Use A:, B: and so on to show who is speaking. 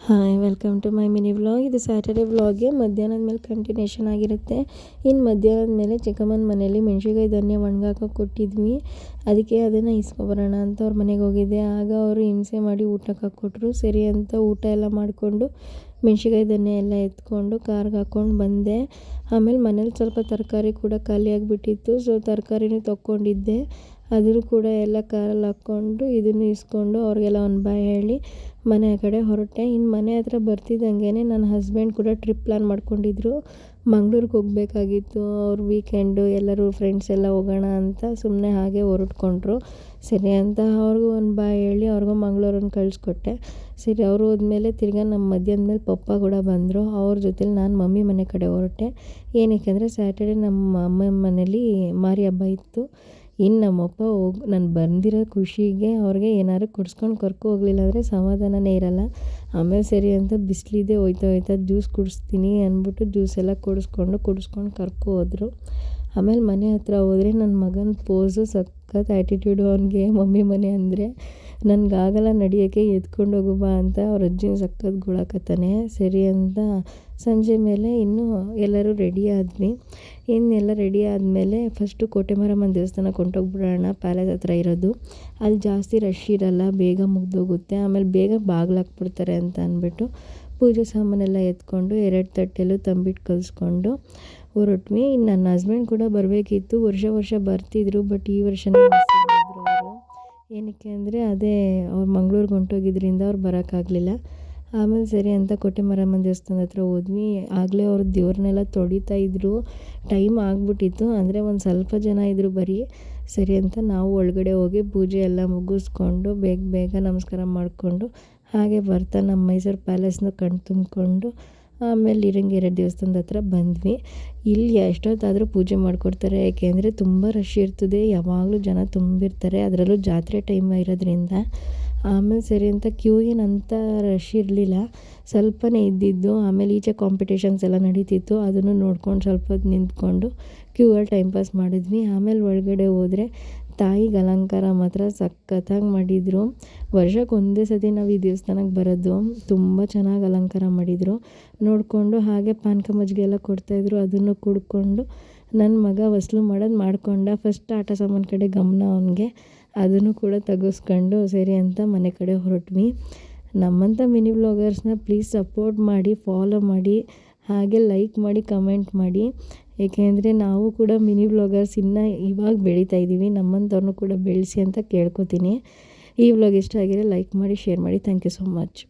A: Hi welcome to my mini vlog. ಇದು Saturday ವ್ಲಾಗ್ಗೆ ಮಧ್ಯಾಹ್ನದ ಮೇಲೆ ಕಂಟಿನ್ಯೂಷನ್ ಆಗಿರುತ್ತೆ. ಇನ್ನು ಮಧ್ಯಾಹ್ನದ ಮೇಲೆ ಚಿಕ್ಕಮ್ಮನ ಮನೇಲಿ ಮೆಣಸಿನ್ಕಾಯಿ ಧನ್ಯ ಒಣಗಾಕೋಕೆ ಕೊಟ್ಟಿದ್ವಿ. ಅದಕ್ಕೆ ಅದನ್ನು ಇಸ್ಕೊಬರೋಣ ಅಂತ ಅವ್ರ ಮನೆಗೆ ಹೋಗಿದ್ದೆ. ಆಗ ಅವರು ಹಿಂಸೆ ಮಾಡಿ ಊಟಕ್ಕೆ ಹಾಕ್ಕೊಟ್ರು. ಸರಿ ಅಂತ ಊಟ ಎಲ್ಲ ಮಾಡಿಕೊಂಡು ಮೆಣಸಿನ್ಕಾಯಿ ಧನ್ಯ ಎಲ್ಲ ಎತ್ಕೊಂಡು ಕಾರ್ಗೆ ಹಾಕ್ಕೊಂಡು ಬಂದೆ. ಆಮೇಲೆ ಮನೇಲಿ ಸ್ವಲ್ಪ ತರಕಾರಿ ಕೂಡ ಖಾಲಿಯಾಗಿಬಿಟ್ಟಿತ್ತು. ಸೊ ತರಕಾರಿನೂ ತೊಗೊಂಡಿದ್ದೆ. ಅದರೂ ಕೂಡ ಎಲ್ಲ ಕಾರಲ್ಲಿ ಹಾಕ್ಕೊಂಡು ಇದನ್ನು ಇಸ್ಕೊಂಡು ಅವ್ರಿಗೆಲ್ಲ ಒಂದು ಬಾಯ್ ಹೇಳಿ ಮನೆ ಕಡೆ ಹೊರಟೆ. ಇನ್ನು ಮನೆ ಹತ್ರ ಬರ್ತಿದ್ದಂಗೆ ನನ್ನ ಹಸ್ಬೆಂಡ್ ಕೂಡ ಟ್ರಿಪ್ ಪ್ಲ್ಯಾನ್ ಮಾಡ್ಕೊಂಡಿದ್ರು. ಮಂಗ್ಳೂರಿಗೆ ಹೋಗಬೇಕಾಗಿತ್ತು. ಅವ್ರು ವೀಕೆಂಡು ಎಲ್ಲರೂ ಫ್ರೆಂಡ್ಸ್ ಎಲ್ಲ ಹೋಗೋಣ ಅಂತ ಸುಮ್ಮನೆ ಹಾಗೆ ಹೊರಟ್ಕೊಂಡ್ರು. ಸರಿ ಅಂತ ಅವ್ರಿಗೂ ಒಂದು ಬಾಯ್ ಹೇಳಿ ಅವ್ರಿಗೂ ಮಂಗ್ಳೂರನ್ನು ಕಳಿಸ್ಕೊಟ್ಟೆ. ಸರಿ ಅವರು ಹೋದ್ಮೇಲೆ ತಿರ್ಗಾ ನಮ್ಮ ಮಧ್ಯಾಹ್ನದ ಮೇಲೆ ಪಪ್ಪ ಕೂಡ ಬಂದರು. ಅವ್ರ ಜೊತೆಲಿ ನಾನು ಮಮ್ಮಿ ಮನೆ ಕಡೆ ಹೊರಟೆ. ಏನಕ್ಕೆ ಅಂದರೆ ಸ್ಯಾಟರ್ಡೆ ನಮ್ಮ ಅಮ್ಮ ಮನೇಲಿ ಮಾರಿ ಹಬ್ಬ ಇತ್ತು. ಇನ್ನು ನಮ್ಮಪ್ಪ ನಾನು ಬಂದಿರೋ ಖುಷಿಗೆ ಅವ್ರಿಗೆ ಏನಾದ್ರು ಕೊಡಿಸ್ಕೊಂಡು ಹೋಗಲಿಲ್ಲ ಅಂದರೆ ಸಮಾಧಾನನೇ ಇರಲ್ಲ. ಆಮೇಲೆ ಸರಿ ಅಂತ ಬಿಸಿಲಿದೆ ಹೋಯ್ತಾ ಜ್ಯೂಸ್ ಕುಡಿಸ್ತೀನಿ ಅಂದ್ಬಿಟ್ಟು ಜ್ಯೂಸ್ ಎಲ್ಲ ಕುಡಿಸ್ಕೊಂಡು ಹೋದರು. ಆಮೇಲೆ ಮನೆ ಹತ್ರ ಹೋದರೆ ನನ್ನ ಮಗನ ಪೋಸು ಸಖತ್ ಆ್ಯಟಿಟ್ಯೂಡು. ಅವನಿಗೆ ಮಮ್ಮಿ ಮನೆ ಅಂದರೆ ನನಗಾಗಲ್ಲ ನಡೆಯೋಕ್ಕೆ, ಎತ್ಕೊಂಡು ಹೋಗು ಬಾ ಅಂತ ಅವ್ರ ಅಜ್ಜಿನ ಸಖತ್ ಗುಳಾಕತ್ತಾನೆ. ಸರಿ ಅಂತ ಸಂಜೆ ಮೇಲೆ ಇನ್ನೂ ಎಲ್ಲರೂ ರೆಡಿ ಆದ್ವಿ. ಇನ್ನೆಲ್ಲ ರೆಡಿ ಆದಮೇಲೆ ಫಸ್ಟು ಕೋಟೆಮಾರಮ್ಮನ ದೇವಸ್ಥಾನಕ್ಕೆ ಹೊಂಟೋಗ್ಬಿಡೋಣ, ಪ್ಯಾಲೇಸ್ ಹತ್ರ ಇರೋದು. ಅಲ್ಲಿ ಜಾಸ್ತಿ ರಶ್ ಇರಲ್ಲ, ಬೇಗ ಮುಗ್ದೋಗುತ್ತೆ. ಆಮೇಲೆ ಬೇಗ ಬಾಗಿಲು ಹಾಕ್ಬಿಡ್ತಾರೆ ಅಂತ ಅಂದ್ಬಿಟ್ಟು ಪೂಜೆ ಸಾಮಾನೆಲ್ಲ ಎತ್ಕೊಂಡು 2 ತಟ್ಟೆಲ್ಲೂ ತಂಬಿಟ್ಟು ಕಲಿಸ್ಕೊಂಡು ಹೊರಟ್ವಿ. ಇನ್ನು ನನ್ನ ಹಸ್ಬೆಂಡ್ ಕೂಡ ಬರಬೇಕಿತ್ತು. ವರ್ಷ ಬರ್ತಿದ್ರು, ಬಟ್ ಈ ವರ್ಷನೇ ಮಿಸ್ ಮಾಡಿದ್ರು ಅವರು. ಏನಕ್ಕೆ ಅಂದರೆ ಅದೇ ಅವ್ರು ಮಂಗ್ಳೂರಿಗೆ ಹೊಂಟೋಗಿದ್ರಿಂದ ಅವ್ರು ಬರೋಕ್ಕಾಗಲಿಲ್ಲ. ಆಮೇಲೆ ಸರಿ ಅಂತ ಕೋಟೆಮಾರಮ್ಮನ ದೇವಸ್ಥಾನದ ಹತ್ರ ಹೋದ್ವಿ. ಆಗಲೇ ಅವ್ರು ದೇವ್ರನ್ನೆಲ್ಲ ತೊಳಿತಾ ಇದ್ದರು. ಟೈಮ್ ಆಗಿಬಿಟ್ಟಿತ್ತು, ಅಂದರೆ ಒಂದು ಸ್ವಲ್ಪ ಜನ ಇದ್ದರು ಬರೀ. ಸರಿ ಅಂತ ನಾವು ಒಳಗಡೆ ಹೋಗಿ ಪೂಜೆ ಎಲ್ಲ ಮುಗಿಸ್ಕೊಂಡು ಬೇಗ ನಮಸ್ಕಾರ ಮಾಡಿಕೊಂಡು ಹಾಗೆ ಬರ್ತಾ ನಮ್ಮ ಮೈಸೂರು ಪ್ಯಾಲೇಸ್ನ ಕಣ್ಣು ತುಂಬಿಕೊಂಡು ಆಮೇಲೆ ಇರಂಗೇರಿ ದೇವಸ್ಥಾನದ ಹತ್ರ ಬಂದ್ವಿ. ಇಲ್ಲಿ ಎಷ್ಟೊತ್ತಾದರೂ ಪೂಜೆ ಮಾಡಿಕೊಡ್ತಾರೆ, ಏಕೆಂದರೆ ತುಂಬ ರಶ್ ಇರ್ತದೆ, ಯಾವಾಗಲೂ ಜನ ತುಂಬಿರ್ತಾರೆ, ಅದರಲ್ಲೂ ಜಾತ್ರೆ ಟೈಮ್ ಇರೋದ್ರಿಂದ. ಆಮೇಲೆ ಸರಿ ಅಂತ ಕ್ಯೂ ಏನಂತ ರಶ್ ಇರಲಿಲ್ಲ, ಸ್ವಲ್ಪನೇ ಇದ್ದಿದ್ದು. ಆಮೇಲೆ ಈಚೆ ಕಾಂಪಿಟೇಷನ್ಸ್ ಎಲ್ಲ ನಡೀತಿತ್ತು, ಅದನ್ನು ನೋಡ್ಕೊಂಡು ಸ್ವಲ್ಪ ಹೊತ್ತು ನಿಂತ್ಕೊಂಡು ಕ್ಯೂವಲ್ಲಿ ಟೈಮ್ ಪಾಸ್ ಮಾಡಿದ್ವಿ. ಆಮೇಲೆ ಒಳಗಡೆ ಹೋದರೆ ತಾಯಿಗೆ ಅಲಂಕಾರ ಮಾತ್ರ ಸಖತ್ತಾಗಿ ಮಾಡಿದರು. ವರ್ಷಕ್ಕೆ ಒಂದೇ ಸತಿ ನಾವು ಈ ದೇವಸ್ಥಾನಕ್ಕೆ ಬರೋದು. ತುಂಬ ಚೆನ್ನಾಗಿ ಅಲಂಕಾರ ಮಾಡಿದರು. ನೋಡಿಕೊಂಡು ಹಾಗೆ ಪಾನಕ ಮಜ್ಜಿಗೆ ಎಲ್ಲ ಕೊಡ್ತಾಯಿದ್ರು, ಅದನ್ನು ಕುಡ್ಕೊಂಡು ನನ್ನ ಮಗ ವಸೂಲು ಮಾಡೋದು ಮಾಡ್ಕೊಂಡ. ಫಸ್ಟ್ ಆಟ ಸಾಮಾನು ಕಡೆ ಗಮನ ಅವನಿಗೆ, ಅದನ್ನು ಕೂಡ ತೆಗೆಸ್ಕೊಂಡು ಸರಿ ಅಂತ ಮನೆ ಕಡೆ ಹೊರಟ್ವಿ. ನಮ್ಮಂಥ ಮಿನಿ ವ್ಲಾಗರ್ಸ್ನ ಪ್ಲೀಸ್ ಸಪೋರ್ಟ್ ಮಾಡಿ, ಫಾಲೋ ಮಾಡಿ, ಹಾಗೆ ಲೈಕ್ ಮಾಡಿ, ಕಮೆಂಟ್ ಮಾಡಿ. ಏಕೆಂದರೆ ನಾವು ಕೂಡ ಮಿನಿ ವ್ಲಾಗರ್ಸ್ ಇನ್ನು ಇವಾಗ ಬೆಳೀತಾ ಇದ್ದೀವಿ, ನಮ್ಮಂಥವ್ರನ್ನೂ ಕೂಡ ಬೆಳೆಸಿ ಅಂತ ಕೇಳ್ಕೊತೀನಿ. ಈ ವ್ಲಾಗ್ ಇಷ್ಟ ಆಗಿದ್ರೆ ಲೈಕ್ ಮಾಡಿ, ಶೇರ್ ಮಾಡಿ. Thank you so much.